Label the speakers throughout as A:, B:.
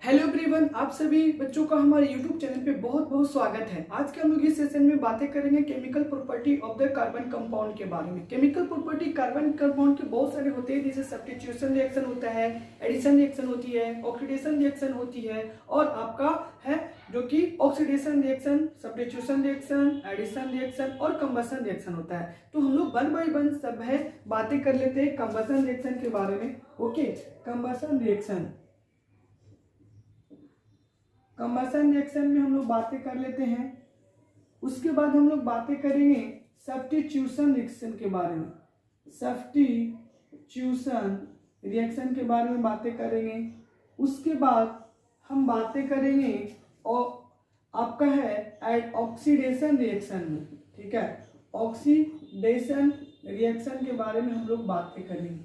A: Hello everyone, आप सभी बच्चों का हमारे यूट्यूब चैनल पे बहुत बहुत स्वागत है। आज के हम लोग इस सेशन में बातें करेंगे chemical property of the carbon compound के बारे में। केमिकल प्रॉपर्टी कार्बन कंपाउंड के बहुत सारे होते हैं, जैसे सब्स्टिट्यूशन रिएक्शन होता है, एडिशन रिएक्शन होती है, ऑक्सीडेशन रिएक्शन होती है और आपका है जो कि oxidation reaction, substitution reaction, addition reaction और कंबशन रिएक्शन होता है। तो हम लोग वन बाय वन सब है बातें कर लेते हैं कंबशन रिएक्शन के बारे में। ओके, कंबशन रिएक्शन में हम लोग बातें कर लेते हैं। उसके बाद हम लोग बातें करेंगे सब्स्टिट्यूशन रिएक्शन के बारे में। सब्स्टिट्यूशन रिएक्शन के बारे में बातें करेंगे। उसके बाद हम बातें करेंगे और आपका है ऑक्सीडेशन रिएक्शन में, ठीक है। ऑक्सीडेशन रिएक्शन के बारे में हम लोग बातें करेंगे,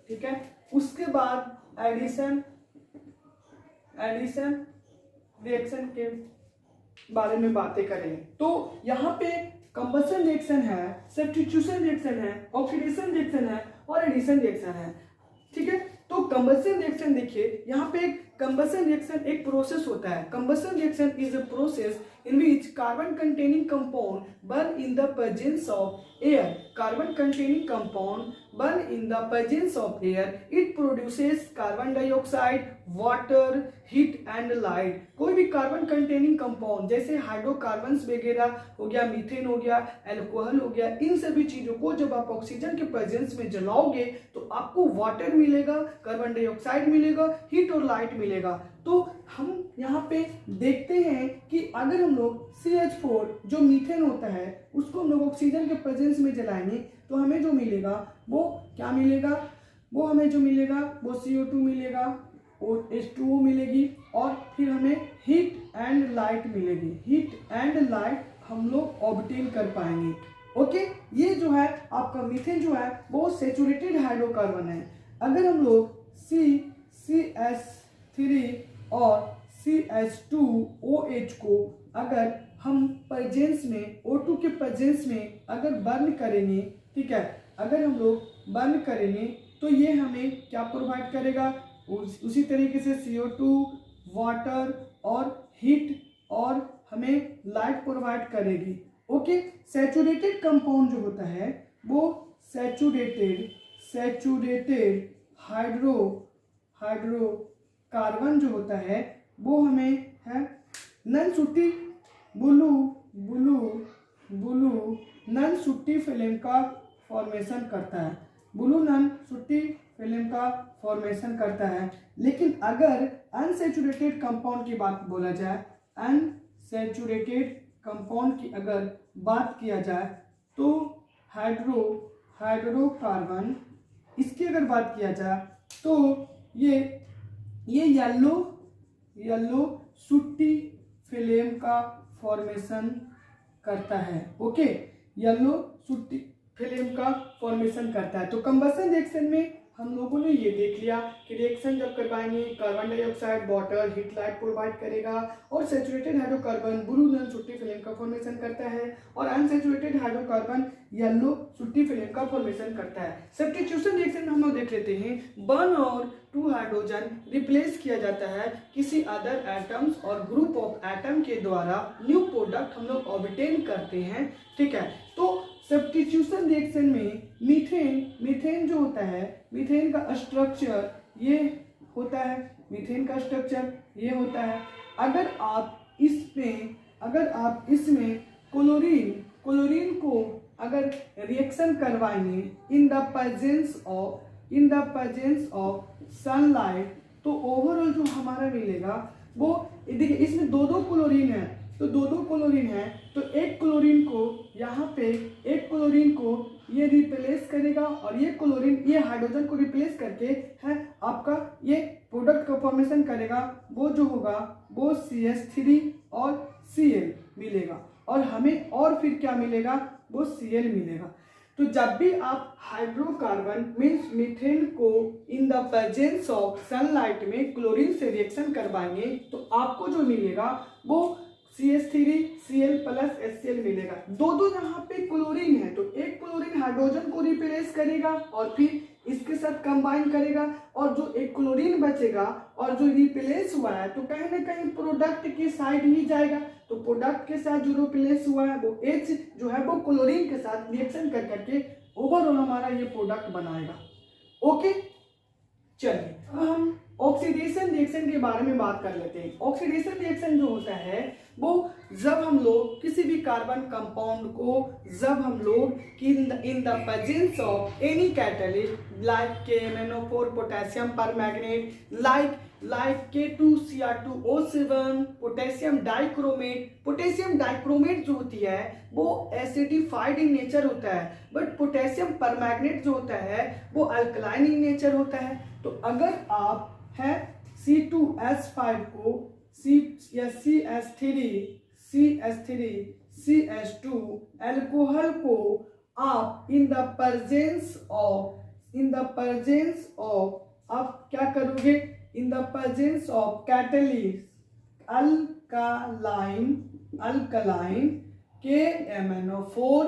A: ठीक है। उसके बाद एडिशन रिएक्शन के बारे में बातें करेंगे। तो यहाँ पे कंबशन रिएक्शन है, सब्स्टिट्यूशन रिएक्शन है, ऑक्सीडेशन रिएक्शन है और एडिशन रिएक्शन है, ठीक है। तो कंबशन रिएक्शन देखिए, यहाँ पे कंबशन रिएक्शन एक प्रोसेस होता है। Combustion reaction is a process in which carbon containing compound burn in the presence of air. Carbon containing compound burn in the presence of air. It produces carbon dioxide, water, heat and light. कोई भी carbon containing compound जैसे hydrocarbons वगैरह हो गया, methane हो गया, alcohol हो गया, इन सभी चीजों को जब आप ऑक्सीजन के प्रेजेंस में जलाओगे तो आपको वाटर मिलेगा, कार्बन डाइऑक्साइड मिलेगा, हीट और लाइट मिलेगा। तो हम यहाँ पे देखते हैं कि अगर हम लोग CH4 जो मीथेन होता है उसको हम लोग ऑक्सीजन के प्रेजेंस में जलाएंगे तो हमें जो मिलेगा वो क्या मिलेगा, वो हमें जो मिलेगा वो CO2 मिलेगा और H2O मिलेगी और फिर हमें हीट एंड लाइट मिलेगी। हीट एंड लाइट हम लोग ऑब्टेन कर पाएंगे। ओके, ये जो है आपका मीथेन जो है वो सैचुरेटेड हाइड्रोकार्बन है। अगर हम लोग CH3 और CH2OH को अगर हम प्रेजेंस में O2 के प्रेजेंस में अगर बर्न करेंगे, ठीक है, अगर हम लोग बर्न करेंगे तो ये हमें क्या प्रोवाइड करेगा, उसी तरीके से CO2, वाटर और हीट और हमें लाइट प्रोवाइड करेगी। ओके, सैचुरेटेड कंपाउंड जो होता है वो सैचुरेटेड हाइड्रोकार्बन जो होता है वो हमें है नॉन सूटी फिल्म का फॉर्मेशन करता है। ब्लू नॉन सूटी फिल्म का फॉर्मेशन करता है। लेकिन अगर अनसैचुरेटेड कंपाउंड की बात बोला जाए, अनसैचुरेटेड कंपाउंड की अगर बात किया जाए तो हाइड्रोकार्बन, इसकी अगर बात किया जाए तो ये येलो सूटी फिल्म का फॉर्मेशन करता है। ओके, येलो सूटी फिल्म का फॉर्मेशन करता है। तो कंबशन रिएक्शन में हम लोगों ने ये देख लिया कि रिएक्शन जब करवाएंगे carbon dioxide, water, heat, light provide करेगा और सैचुरेटेड हाइड्रोकार्बन ब्लू नॉन सूटी फिल्म का फॉर्मेशन करता है और अनसैचुरेटेड हाइड्रोकार्बन येलो सूटी फिल्म का फॉर्मेशन करता है। सब्स्टिट्यूशन रिएक्शन में हम लोग देख लेते हैं, वन और टू हाइड्रोजन रिप्लेस किया जाता है किसी अदर एटम्स और ग्रुप ऑफ एटम के द्वारा, न्यू प्रोडक्ट हम लोग ऑब्टेन करते हैं, ठीक है। तो सब्स्टिट्यूशन रिएक्शन में मीथेन जो होता है, मीथेन का स्ट्रक्चर ये होता है, मीथेन का स्ट्रक्चर ये होता है। अगर आप इसमें क्लोरीन को अगर रिएक्शन करवाएंगे in the presence of sunlight तो ओवरऑल जो हमारा मिलेगा वो देखिए, इसमें दो क्लोरीन है तो दो क्लोरीन है तो एक क्लोरीन को ये रिप्लेस करेगा और ये क्लोरीन ये हाइड्रोजन को रिप्लेस करके है आपका ये प्रोडक्ट का फॉर्मेशन करेगा। वो जो होगा वो CH3 और Cl मिलेगा और हमें और फिर क्या मिलेगा, वो Cl मिलेगा। तो जब भी आप हाइड्रोकार्बन मीन्स मीथेन को in the presence of sunlight में क्लोरीन से रिएक्शन करवाएंगे तो आपको जो मिलेगा वो CH3 Cl प्लस HCl मिलेगा। दो यहाँ पे क्लोरीन है तो एक क्लोरीन हाइड्रोजन को रिप्लेस करेगा और फिर इसके साथ कंबाइन करेगा और जो एक क्लोरीन बचेगा और जो रिप्लेस हुआ है तो कहीं ना कहीं प्रोडक्ट के साइड ही जाएगा। तो प्रोडक्ट के साथ जो रिप्लेस हुआ है वो H जो है वो क्लोरीन के साथ रिएक्शन कर करके ओवरऑल हमारा ये प्रोडक्ट बनाएगा। ओके, चलिए अब हम ऑक्सीडेशन रिएक्शन के बारे में बात कर लेते हैं। ऑक्सीडेशन रिएक्शन जो होता है वो जब हम लोग किसी भी कार्बन कंपाउंड को जब हम लोग in the presence of any catalyst like KMnO4 potassium permanganate like K2Cr2O7 potassium dichromate जो होती है वो एसिडिफाइड इन नेचर होता है, बट पोटेशियम परमैंगनेट जो होता है वो अल्कलाइन इन नेचर होता है। तो अगर आप है C2H5 को CH3CH2 अल्कोहल को आप इन द प्रेजेंस ऑफ आप क्या करोगे, in the presence of catalyst alkaline KMnO4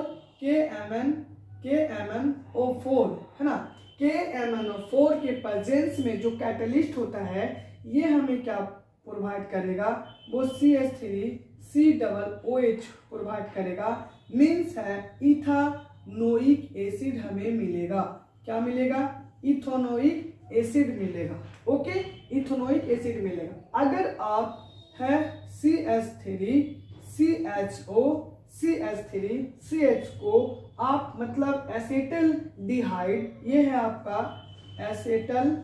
A: है ना, KMnO4 के प्रेजेंस में जो कैटलिस्ट होता है ये हमें क्या प्रोवाइड करेगा, वो CH3COOH प्रोवाइड करेगा। मीन्स है इथानोइक एसिड हमें मिलेगा। क्या मिलेगा, इथानोइक एसिड मिलेगा। ओके, इथानोइक एसिड मिलेगा। अगर आप है CH3CH को आप मतलब एसेटल डिहाइड, ये है आपका एसेटल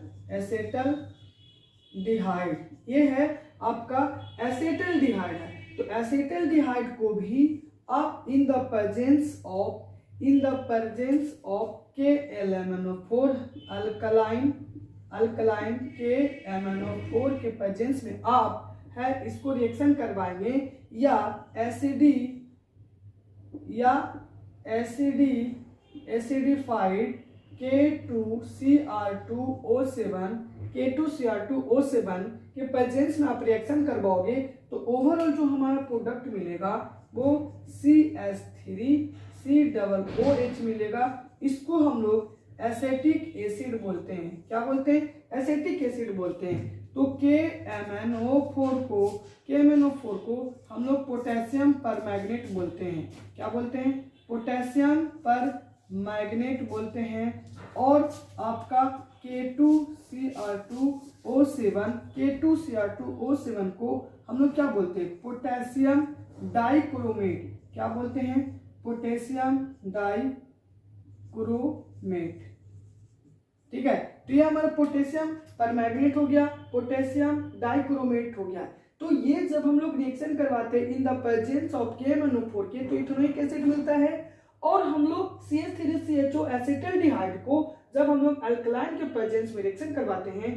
A: डिहाइड, ये है आपका एसेटल डिहाइड है। तो एसेटल डिहाइड को भी आप in the presence of KLMnO4 alkaline KMnO4 के प्रेजेंस में आप है इसको रिएक्शन करवाएंगे या एसिडिफाइड K2Cr2O7 के प्रेजेंस में आप रिएक्शन करवाओगे तो ओवरऑल जो हमारा प्रोडक्ट मिलेगा वो CH3COOH मिलेगा। इसको हम लोग एसेटिक एसिड बोलते हैं। क्या बोलते हैं, एसेटिक एसिड बोलते हैं। तो KMnO4 को हम लोग पोटेशियम परमैंगनेट बोलते हैं। क्या बोलते हैं, पोटेशियम परमैंगनेट बोलते हैं। और आपका K2Cr2O7 को हम लोग क्या बोलते हैं, पोटेशियम डाइक्रोमेट। क्या बोलते हैं, पोटेशियम डाइक्रोमेट। ठीक है, तो ये हमारा पोटेशियम परमैंगनेट हो गया, पोटेशियम डाइक्रोमेट हो गया। तो ये जब हम लोग रिएक्शन करवाते हैं in the presence of KMnO4 के तो इथेनोइक एसिड मिलता है। और हम लोग CH3CHO एसिटल्डिहाइड को जब हम लोग अल्कलाइन के प्रेजेंस में रिएक्शन करवाते हैं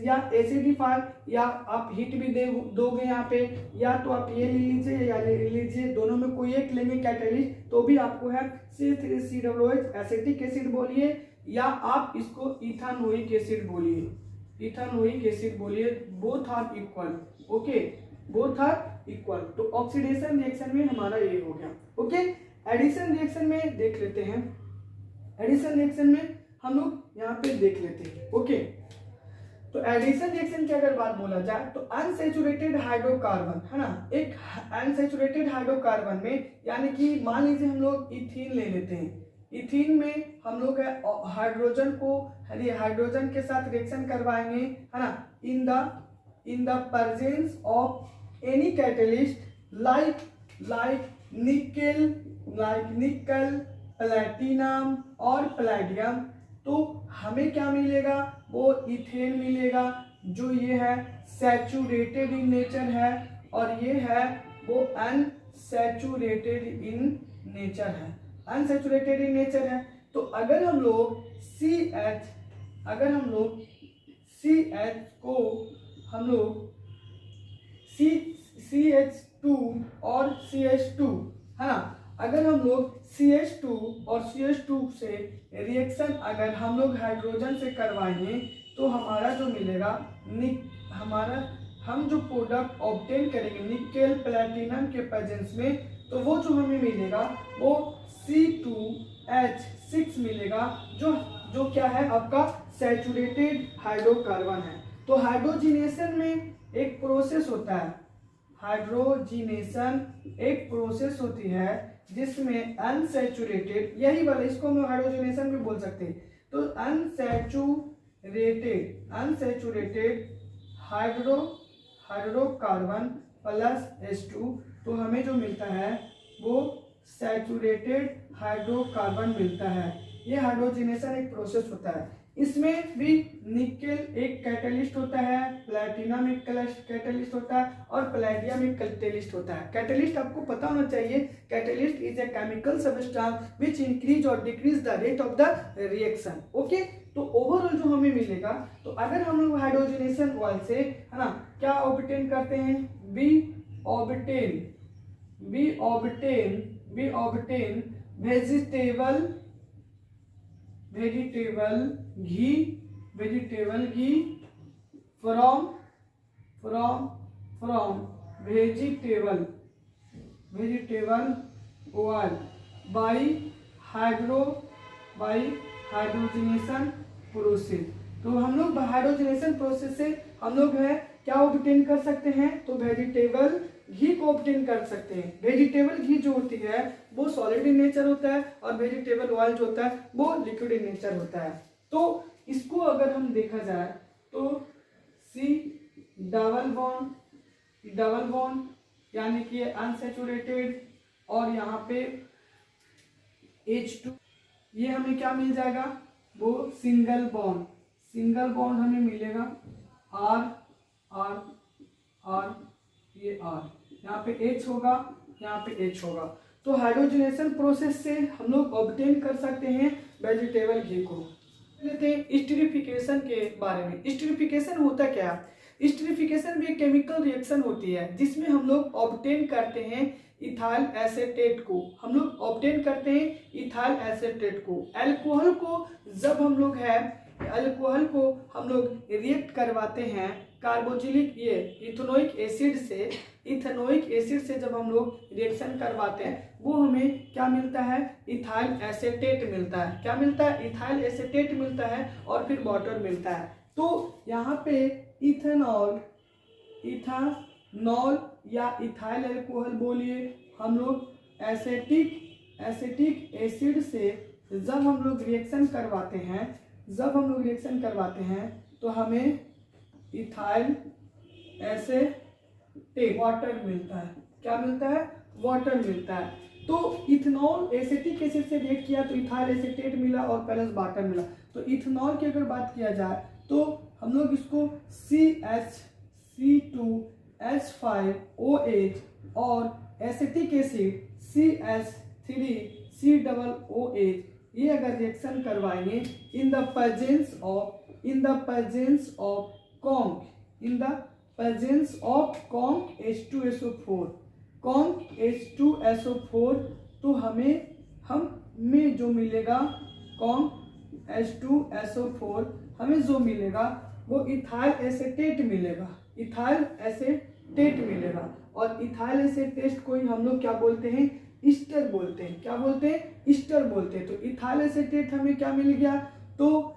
A: या एसिडिफाई या आप हीट भी दोगे यहाँ पे, या तो आप ये ले लीजिए या ले लीजिए, दोनों में कोई एक लेंगे कैटलिस्ट तो भी आपको है CH3COOH एसिटिक एसिड बोलिए या आप इसको इथानोइक एसिड बोलिए। Both are equal. Okay, both are equal. तो ऑक्सीडेशन रिएक्शन में हमारा ये हो गया। ओके, एडिशन रिएक्शन में देख लेते हैं। एडिशन रिएक्शन में हम लोग यहाँ पे देख लेते हैं। ओके, तो एडिशन रिएक्शन की अगर बात बोला जाए तो अनसैचुरेटेड हाइड्रोकार्बन है ना, एक अनसैचुरेटेड हाइड्रोकार्बन में यानी कि मान लीजिए हम लोग इथीन ले लेते हैं। इथीन में हम लोग हाइड्रोजन को हाइड्रोजन के साथ रिएक्शन करवाएंगे है ना, in the presence of any catalyst like निकल प्लैटिनम और पैलेडियम। तो हमें क्या मिलेगा, वो इथेन मिलेगा जो ये है सैचुरेटेड इन नेचर है और ये है वो अनसैचुरेटेड इन नेचर है। तो अगर हम लोग CH को हम लोग CH2 और CH2 है ना, अगर हम लोग CH2 और CH2 से रिएक्शन अगर हम लोग हाइड्रोजन से करवाएंगे तो हमारा जो मिलेगा हम जो प्रोडक्ट ऑब्टेन करेंगे निकेल प्लैटिनम के प्रेजेंस में, तो वो जो हमें मिलेगा वो C2H6 मिलेगा, जो जो क्या है आपका सैचुरेटेड हाइड्रोकार्बन है। तो हाइड्रोजिनेशन में एक प्रोसेस होता है, हाइड्रोजिनेशन एक प्रोसेस होती है जिसमें अनसैचुरेटेड, यही वाला इसको हम हाइड्रोजिनेशन भी बोल सकते हैं। तो अनसैचुरेटेड हाइड्रोकार्बन प्लस H2, तो हमें जो मिलता है वो सैचुरेटेड हाइड्रोकार्बन मिलता है। ये हाइड्रोजिनेशन एक प्रोसेस होता है। इसमें भी निकेल एक कैटलिस्ट होता है, प्लैटिनम एक कैटलिस्ट होता है और पैलेडियम एक कैटलिस्ट होता है। कैटलिस्ट आपको पता होना चाहिए, catalyst is a chemical substance which increase और decrease the rate of the reaction. Okay, तो ओवरऑल जो हमें मिलेगा, तो अगर हम लोग हाइड्रोजनेशन ऑयल से है ना क्या ऑब्टेन करते हैं, we obtain vegetable ghee from vegetable oil by hydrogenation process. तो हम लोग हाइड्रोजनेशन प्रोसेस से हम लोग है क्या ऑब्टेन कर सकते हैं, तो वेजिटेबल घी को ऑब्टेन कर सकते हैं। वेजिटेबल घी जो होती है वो सॉलिड इन नेचर होता है और वेजिटेबल ऑयल जो होता है वो लिक्विड इन नेचर होता है। तो इसको अगर हम देखा जाए तो C डबल बॉन्ड यानी कि अनसैचुरेटेड और यहाँ पे H2, ये हमें क्या मिल जाएगा, वो सिंगल बॉन्ड हमें मिलेगा R, ये R, यहाँ पे H होगा, यहाँ पे H होगा। तो हाइड्रोजनेशन प्रोसेस से हम लोग ऑब्टेन कर सकते हैं वेजिटेबल घी को। लेते हैं स्टीरिफिकेशन के बारे में। स्टीरिफिकेशन होता क्या है, स्टीरिफिकेशन भी एक केमिकल रिएक्शन होती है जिसमें हम लोग ऑब्टेन करते हैं इथाइल एसेटेट को, हम लोग ऑब्टेन करते हैं इथाइल एसेटेट को। अल्कोहल को जब हम लोग अल्कोहल को हम लोग रिएक्ट करवाते हैं कार्बोक्सिलिक ये इथेनोइक एसिड से जब हम लोग रिएक्शन करवाते हैं वो हमें क्या मिलता है, इथाइल एसेटेट मिलता है। क्या मिलता है, इथाइल एसेटेट मिलता है और फिर वाटर मिलता है। तो यहाँ पे इथेनॉल या इथाइल अल्कोहल बोलिए, हम लोग एसिटिक एसिड से जब हम लोग रिएक्शन करवाते हैं तो हमें इथाइल एसेटेट वाटर मिलता है। क्या मिलता है, वाटर मिलता है। तो इथेनॉल एसिटिक एसिड से रिएक्ट किया तो इथाइल एसेटेट मिला और प्लस वाटर मिला। तो इथेनॉल की अगर बात किया जाए तो हम लोग इसको CH2H5OH और एसिटिक एसिड CH3COOH, ये अगर रिएक्शन करवाएंगे in the presence of conc H2SO4, तो हमें जो मिलेगा कॉन्क H2SO4 हमें जो मिलेगा वो इथाइल एसेटेट मिलेगा। और इथाइल एसेटेट को ही हम लोग क्या बोलते हैं, ईस्टर बोलते हैं। क्या बोलते हैं, ईस्टर बोलते हैं। तो इथाइल एसेटेट हमें क्या मिल गया, तो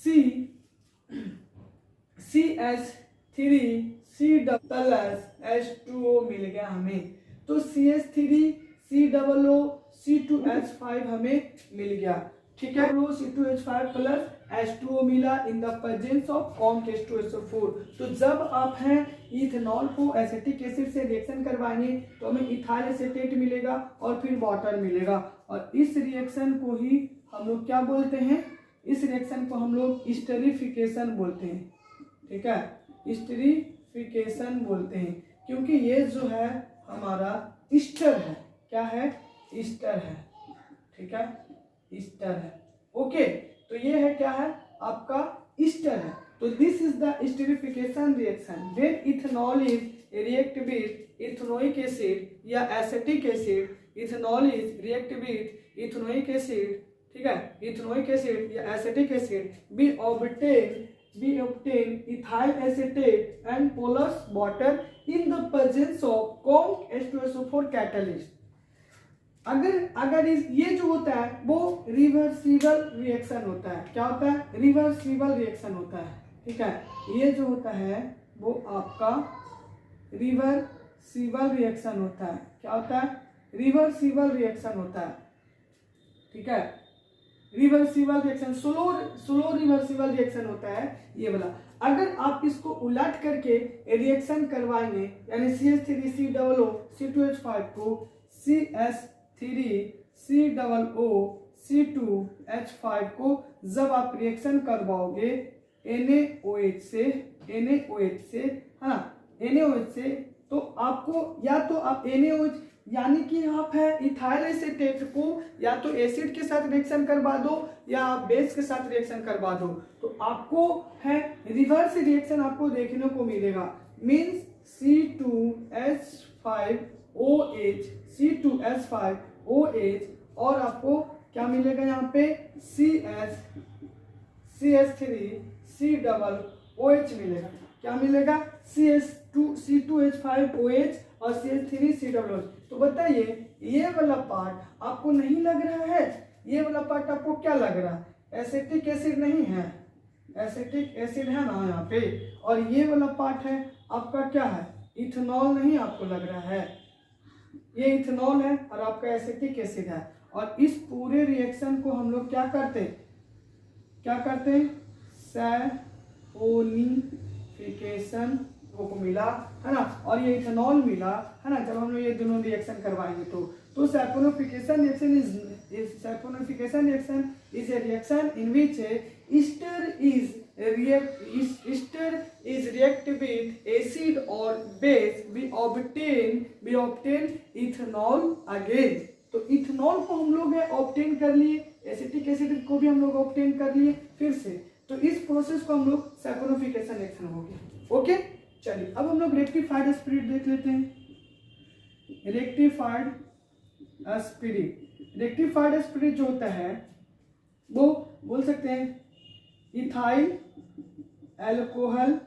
A: CH3C+H2O मिल गया हमें। तो CH3COO C2H5 हमें मिल गया, ठीक है। C2H5 प्लस H2O मिला in the presence of conc H2SO4। तो जब आप हैं इथेनॉल को एसिटिक एसिड से रिएक्शन करवाएंगे तो हमें इथाइल एसेटेट मिलेगा और फिर वाटर मिलेगा। और इस रिएक्शन को ही हम लोग क्या बोलते हैं, इस रिएक्शन को हम लोग स्टीरिफिकेशन बोलते हैं, ठीक है। स्टीरिफिकेशन बोलते हैं क्योंकि ये जो है हमारा ईस्टर है। क्या है, ईस्टर है, ठीक है, ईस्टर है। ओके, तो ये है क्या है, आपका ईस्टर है। तो this is the esterification reaction when ethanol is react with ethanoic acid या acetic acid. Ethanol is react with ethanoic acid, ठीक है, इथेनोइक एसिड या acetic acid, we obtain ethyl acetate and polar water in the presence of conc H2SO4 catalyst. अगर अगर ये जो होता है वो रिवर्सिबल रिएक्शन होता है। क्या होता है? रिवर्सिबल रिएक्शन होता है। ठीक है, ये जो होता है वो आपका रिवर्सिबल रिएक्शन होता है। क्या होता है? रिवर्सिबल रिएक्शन होता है। ठीक है, reversible reaction, slow reversible reaction होता है ये वाला। अगर आप इसको उलट करके रिएक्शन करवाएंगे, यानी CH3COO C2H5 को CH3COO को जब आप रिएक्शन करवाओगे NaOH से हाँ NaOH से, तो आपको या तो आप NaOH यानी कि आप है इथाइल एसीटेट को या तो एसिड के साथ रिएक्शन करवा दो या आप बेस के साथ रिएक्शन करवा दो, तो आपको है रिवर्स रिएक्शन आपको देखने को मिलेगा। मींस C2H5OH और आपको क्या मिलेगा यहाँ पे CH3COOH मिलेगा। क्या मिलेगा? C2H5OH और CH3COOH। तो बताइए ये वाला पार्ट आपको नहीं लग रहा है? ये वाला पार्ट आपको क्या लग रहा है? एसिटिक एसिड नहीं है, एसिटिक एसिड है ना यहाँ पे, और ये वाला पार्ट है आपका क्या है? इथेनॉल नहीं आपको लग रहा है? ये इथेनॉल है और आपका एसिटिक एसिड है। और इस पूरे रिएक्शन को हम लोग क्या करते हैं? सैपोनिफिकेशन को मिला है ना, और ये इथेनॉल मिला है ना। जब हम लोग ये दोनों रिएक्शन करवाएंगे तो saponification reaction is a reaction in which ester is react with acid or base, we obtain ethanol again। तो इथेनॉल को हम लोग ऑब्टेन कर लिए, एसिटिक एसिड को भी हम लोग ऑब्टेन कर लिए फिर से। तो इस प्रोसेस को हम लोग सैपोनिफिकेशन रिएक्शन हो गया। ओके, चलिए अब हम लोग रेक्टिफाइड स्पिरिट देख लेते हैं। रेक्टिफाइड स्पिरिट जो होता है वो बोल सकते हैं ethyl alcohol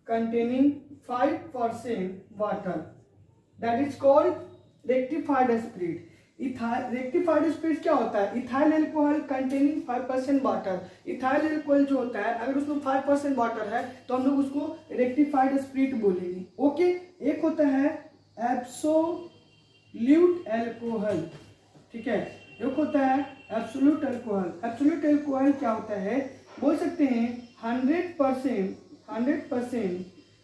A: containing 5% water, that is called rectified spirit। Rectified spirit क्या होता है? Ethyl alcohol containing 5% water. Ethyl alcohol जो होता है अगर उसमें 5% वाटर है तो हम लोग उसको रेक्टिफाइड स्पिरिट बोलेंगे। ओके, एक होता है एब्सोल्यूट अल्कोहल। ठीक है, एक होता है एब्सोल्यूट अल्कोहल। एब्सोल्यूट अल्कोहल क्या होता है? बोल सकते हैं 100%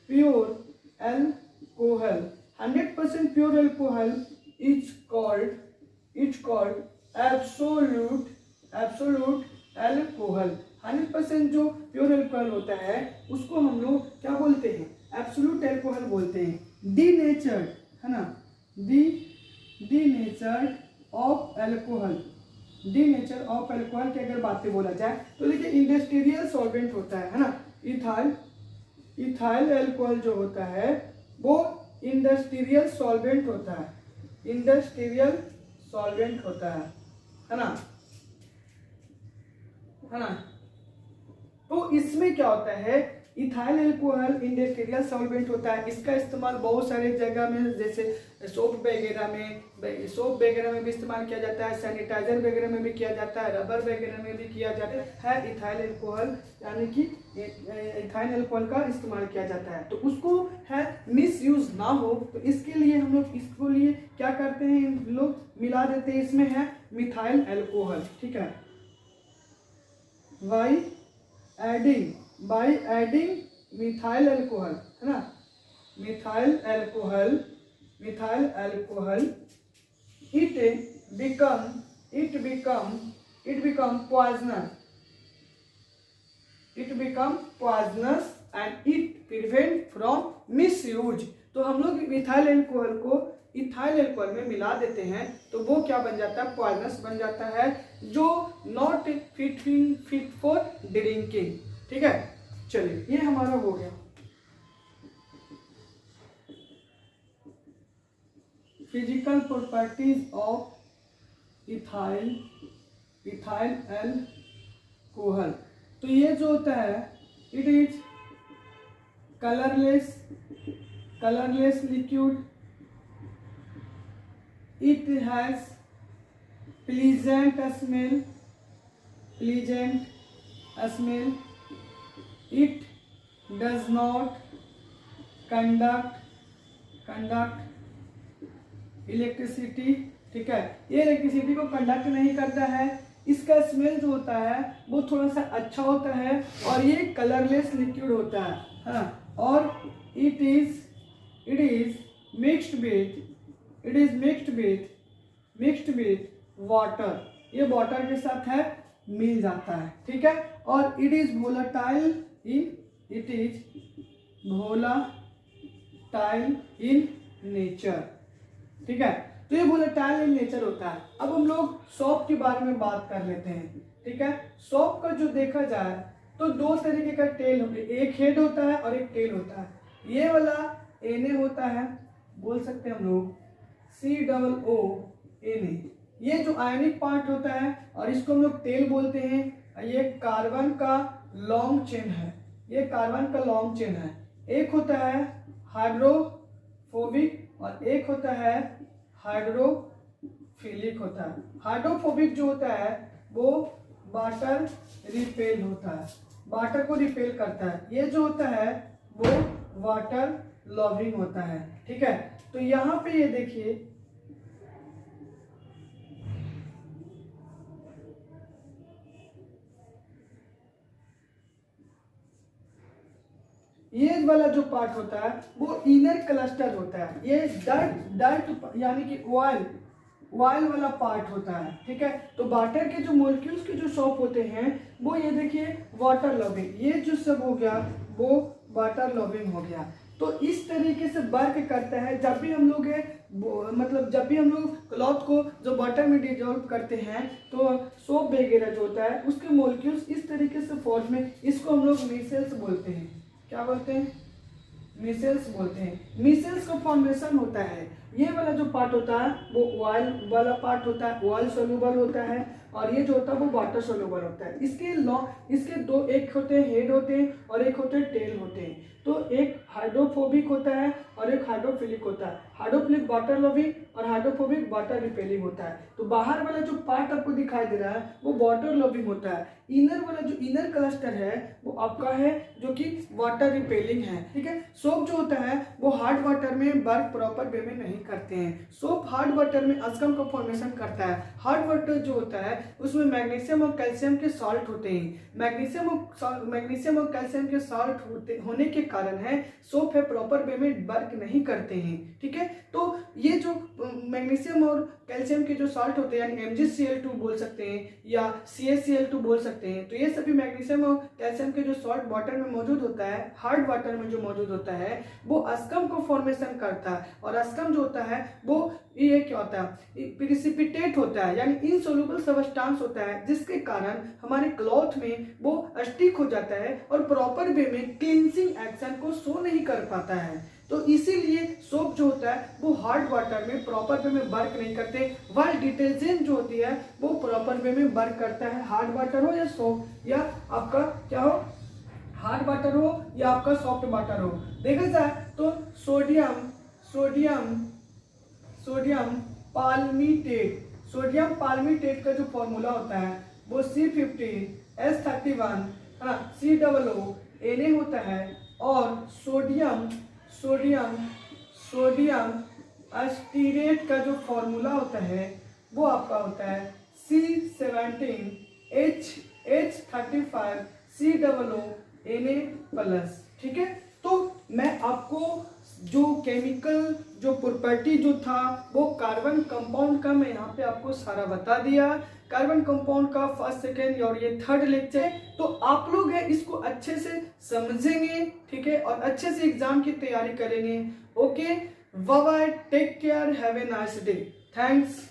A: pure alcohol. 100% pure alcohol is called absolute alcohol. 100% जो प्योर अल्कोहल होता है उसको हम लोग क्या बोलते हैं? एब्सोल्यूट अल्कोहल बोलते हैं। डीनेचर्ड है ना, डीनेचर्ड ऑफ अल्कोहल की अगर बातें बोला जाए तो देखिए इंडस्ट्रियल सॉल्वेंट होता है ना। इथाइल अल्कोहल जो होता है वो इंडस्ट्रियल सॉल्वेंट होता है, है ना। तो इसमें क्या होता है? इथाइल अल्कोहल इंडस्ट्रियल सॉल्वेंट होता है। इसका इस्तेमाल बहुत सारे जगह में, जैसे सोप वगैरह में भी इस्तेमाल किया जाता है, सैनिटाइजर वगैरह में भी किया जाता है, रबर वगैरह में भी किया जाता है। इथाइल अल्कोहल यानी कि इथाइल अल्कोहल का इस्तेमाल किया जाता है। तो उसको है मिस यूज ना हो तो इसके लिए हम लोग इसको लिए क्या करते हैं? हम लोग मिला देते हैं, इसमें है मिथाइल अल्कोहल। ठीक है, बाई एडिंग मिथाइल अल्कोहल है ना। Methyl alcohol it become poisonous and it prevent from misuse। तो हम लोग मिथाइल अल्कोहल को इथाइल अल्कोहल में मिला देते हैं तो वो क्या बन जाता है? पॉइजनस बन जाता है, जो नॉट फिट फॉर ड्रिंकिंग। ठीक है, चलिए ये हमारा हो गया। Physical properties of ethyl alcohol. तो ये जो होता है it is colourless liquid, it has pleasant smell, it does not conduct electricity, ठीक है, ये इलेक्ट्रिसिटी को कंडक्ट नहीं करता है, इसका स्मेल जो होता है वो थोड़ा सा अच्छा होता है और ये कलरलेस लिक्विड होता है, हाँ, और it is mixed with water, ये वाटर के साथ है मिल जाता है, ठीक है, और it is volatile in nature, ठीक है, तो ये वोलेटाइल इन नेचर होता है। अब हम लोग सोप के बारे में बात कर लेते हैं, ठीक है। सोप का जो देखा जाए तो दो तरीके का टेल होते हैं, एक हेड होता है और एक टेल होता है। ये वाला Na होता है, बोल सकते हैं हम लोग COO, ये जो आयनिक पार्ट होता है और इसको हम लोग टेल बोलते हैं। ये कार्बन का लॉन्ग चेन है, ये कार्बन का लॉन्ग चेन है। एक होता है हाइड्रोफोबिक और एक होता है हाइड्रोफिलिक होता है। हाइड्रोफोबिक जो होता है वो वाटर रिपेल होता है, वाटर को रिपेल करता है। ये जो होता है वो वाटर लविंग होता है, ठीक है। तो यहाँ पे ये देखिए, ये वाला जो पार्ट होता है वो इनर क्लस्टर होता है। ये डर्ट यानी कि ऑयल वाला पार्ट होता है, ठीक है। तो वाटर के जो मॉलिक्यूल्स के जो सोप होते हैं वो ये देखिए वाटर लविंग, ये जो सब हो गया वो वाटर लविंग हो गया। तो इस तरीके से वर्क करता है। जब भी हम लोग जब भी हम लोग क्लॉथ को जो वाटर में डिजोल्व करते हैं तो सोप वगैरह जो होता है उसके मॉलिक्यूल्स इस तरीके से फॉर्म में, इसको हम लोग मिसेल्स बोलते हैं। क्या बोलते हैं? मिसेल्स बोलते हैं। मिसेल्स का फॉर्मेशन होता है, ये वाला जो पार्ट होता है वो ऑयल वाला पार्ट होता है, ऑयल सोल्यूबल होता है, और ये जो होता है वो वाटर सोल्यूबल होता है। इसके दो, एक होते हैं हेड होते हैं और एक होते हैं टेल होते हैं। तो एक हाइड्रोफोबिक होता है और एक हाइड्रोफिलिक होता है। हाइड्रोफिलिक वाटर लविंग और हाइड्रोफोबिक वाटर रिपेलिंग होता है। तो बाहर वाला जो पार्ट आपको दिखाई दे रहा है वो वाटर लविंग होता है। इनर वाला जो इनर क्लस्टर है वो आपका है जो कि वाटर रिपेलिंग है, ठीक है। सोप जो होता है वो हार्ड वाटर में वर्क प्रॉपर वे में नहीं करते हैं। सोप हार्ड वाटर में अस्कम का फॉर्मेशन करता है। हार्ड वाटर जो होता है उसमें मैग्नीशियम और कैल्शियम के सॉल्ट होते हैं। मैग्नीशियम और कैल्शियम के सॉल्ट होने के कारण है सोप है प्रॉपर वे में वर्क नहीं करते हैं, ठीक है। तो ये जो मैग्नीशियम और कैल्शियम के जो सॉल्ट होते हैं यानी MgCl2 बोल सकते हैं या CaCl2 बोल सकते हैं। तो ये सभी मैग्नीशियम और कैल्शियम के जो सॉल्ट वाटर में मौजूद होता है, हार्ड वाटर में जो मौजूद होता है वो अस्कम को फॉर्मेशन करता है। और अस्कम जो होता है वो ये क्या होता है, प्रिसिपिटेट होता है यानी इनसोल्यूबल सब्सटेंस होता है, जिसके कारण हमारे क्लॉथ में वो स्टिक हो जाता है और प्रॉपर वे में क्लींजिंग एक्शन को शो नहीं कर पाता है। तो इसीलिए सोप जो होता है वो हार्ड वाटर में प्रॉपर वे में वर्क नहीं करते, वाइल डिटर्जेंट जो होती है वो प्रॉपर वे में वर्क करता है। हार्ड वाटर हो या सोप या आपका क्या हो, हार्ड वाटर हो या आपका सॉफ्ट वाटर हो। देखा जाए तो सोडियम पाल्मिटेट का जो फॉर्मूला होता है वो C15H31 COO होता है। और सोडियम एस्टीरेट का जो फॉर्मूला होता है वो आपका होता है C17H35 COO Na+, ठीक है। तो मैं आपको जो केमिकल जो प्रॉपर्टी जो था वो कार्बन कंपाउंड का मैं यहाँ पे आपको सारा बता दिया। कार्बन कंपाउंड का फर्स्ट, सेकेंड और ये थर्ड लेक्चर है। तो आप लोग है इसको अच्छे से समझेंगे, ठीक है, और अच्छे से एग्जाम की तैयारी करेंगे। Okay, bye bye, take care, have a nice day, thanks.